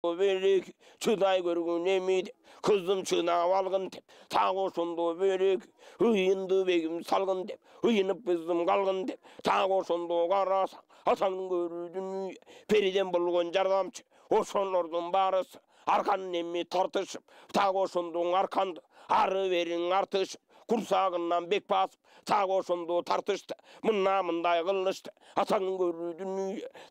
берек чыдай көргөн эмиде кызым чынап алгын деп так ошондо берек ыйынды бегим салгын деп ыйынып кызым калгын деп так ошондо карасаң атаңдын көрүүдүн периден болгон жардамчы ошолордун баарысы арканын эми тартышып так ошондо арканды ары бериң артышып курсагынан бек басып так ошондо тартышты мындай кылышты атаңдын көрүүдүн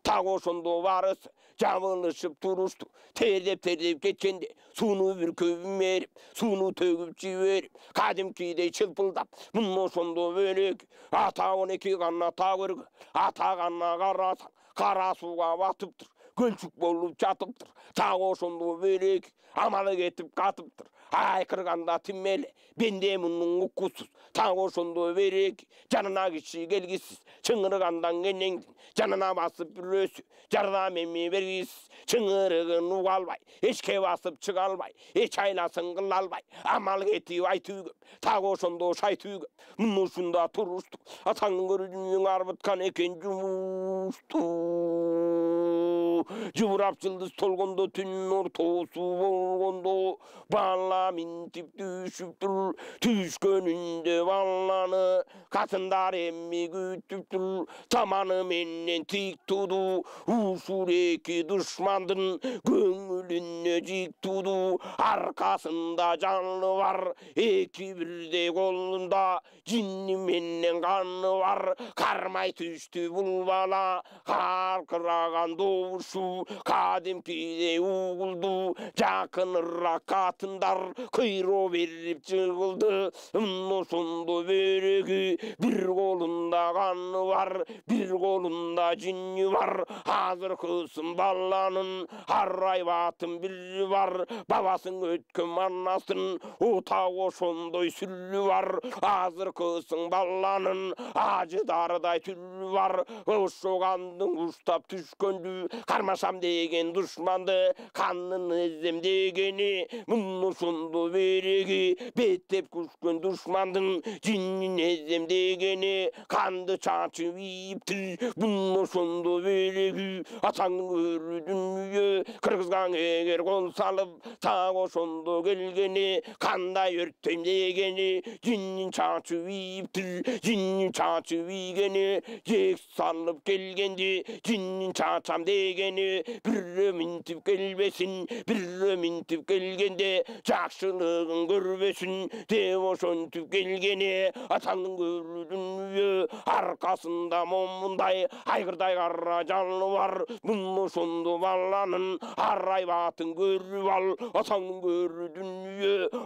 так ошондо баарысы жабылышып турушту тердеп кеткенде сууну бир көбүм эрип сууну төгүп жиберип кадимкидей чылпылдап мына ошондо берек ата 12 гана ата көргөн ата гана карасаң кара сууга батыптыр көлчүк болуп жатыптыр так ошондо берек амалы кетип катыптыр айкырганда тиммеле бенде мунун уккусуз так ошондо берек жанына киши келгисиз чыңыргандан кенеңдин жанына басып бүрөсү жардам эми бергисиз чыңырыгын уга албай эчке басып чыга албай эч айласын кыла албай амал кетип айтуу көп так ошондо шайтуу көп мына ушунда турушту атаңдын көрүүнүң арбыткан экен жумушту жубурап жылдыз толгондо түнүн ортосу болгондо бала минтип түшүптүр түшкөнүндө баланы катындар эми күтүптүр таманы менен тик туду ушул эки душмандын көңүлүнө жик туду аркасында жаны бар эки бирдей колунда жинни менен каны бар кармай түштү бул бала каркыраган добушу кадимкидей угулду жакыныраак катындар кыйроо берип жыгылды ошондо береги бир колунда каны бар бир колунда жинни бар азыркысын баланын арайбатын бири бар бабасын өткөн манасын так ошондой сүллү бар азыркысын баланын ажыдардай түллү бар ошо кандын уштап түшкөндү кармашам деген душманды канын эземдегени мына ошондо береги беттеп күшкөн душмандын жинин эземдегени канды чачып ийиптир мына ошондо береги атаңдын көрүүдүн кыргызган эгер кол салып так ошондо келгени кандай өрттөйм дегени жинин чачып ийиптир жинин чачып ийгени жек салып келгенди жинин чачам дегени бирөө минтип келбесин бирөө минтип келгенде жакшылыгын көрбөсүн деп ошентип келгени атаңдын көрүүдүн аркасында момундай айгырдай кара жаны бар мына ошондо баланын арайбатын көрүп ал атаңдын көрүүдүн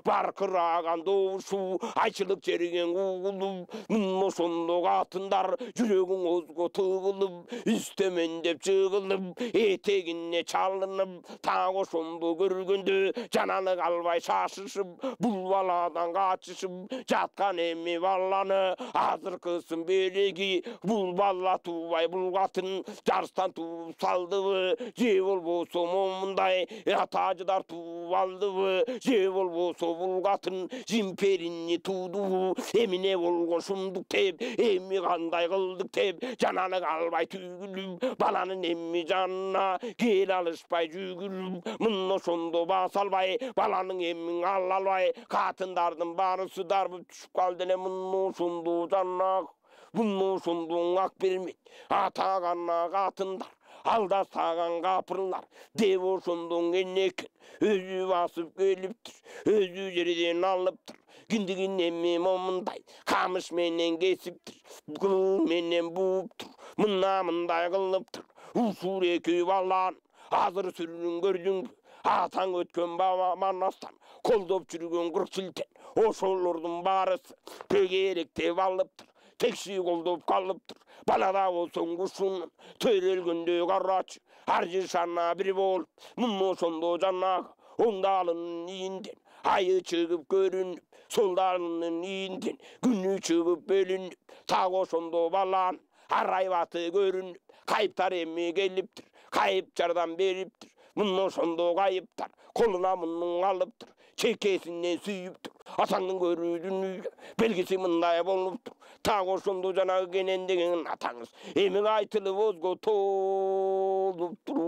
баркыраган добушу айчылык жерген угулуп мына ошондо катындар жүрөгүң озго тыгылып үстөмөн деп жыгылып этегине чалынып так ошондо көргөндө жананы калбай шашышып бул баладан качышып жаткан эми баланы азыркысын береги бул бала туубай бул катын жарыстан тууп салдыбы же болбосо момундай ата ажыдар тууп алдыбы же болбосо бул катын жимперини туудубу эмине болгон шумдук деп эми кандай кылдык деп жананы калбай түгүлүп баланын эми жанына кел алышпай жүгүрүп мына ошондо баса албай баланын эмин ала албай катындардын баарысы дарбып түшүп калды эле мына ошондо жанак мына ошондо ак бермейт ата гана катындар алдастаган капырлар деп ошондо экен өзү басып келиптир өзү жерден алыптыр киндигин эми момундай камыш менен кесиптир кыл менен бууптур мындай кылыптыр ушул эки баланы азыр сүрүн көрдүңбү атаң өткөн баба манастан колдоп жүргөн 40 жылтен ошолордун баарысы тегеректеп алыптыр текши колдоп калыптыр балада болсоң кушунун төрөлгөндө карачы ар жышана бир болуп мына ошондо жанагы оңдалынын ийинден айы чыгып көрүнүп солдарынын ийинден күнү чыгып бөлүнүп так ошондо баланын арайбаты көрүнүп кайыптар эми келиптир кайып жардам бериптир мына ошондо кайыптар колуна мунун алыптыр чекесинен сүйүптүр атаңдын көрүүдүн белгиси мындай болуптур так ошондо жанагы кенен деген атаңыз эми айтылып озго толуптур.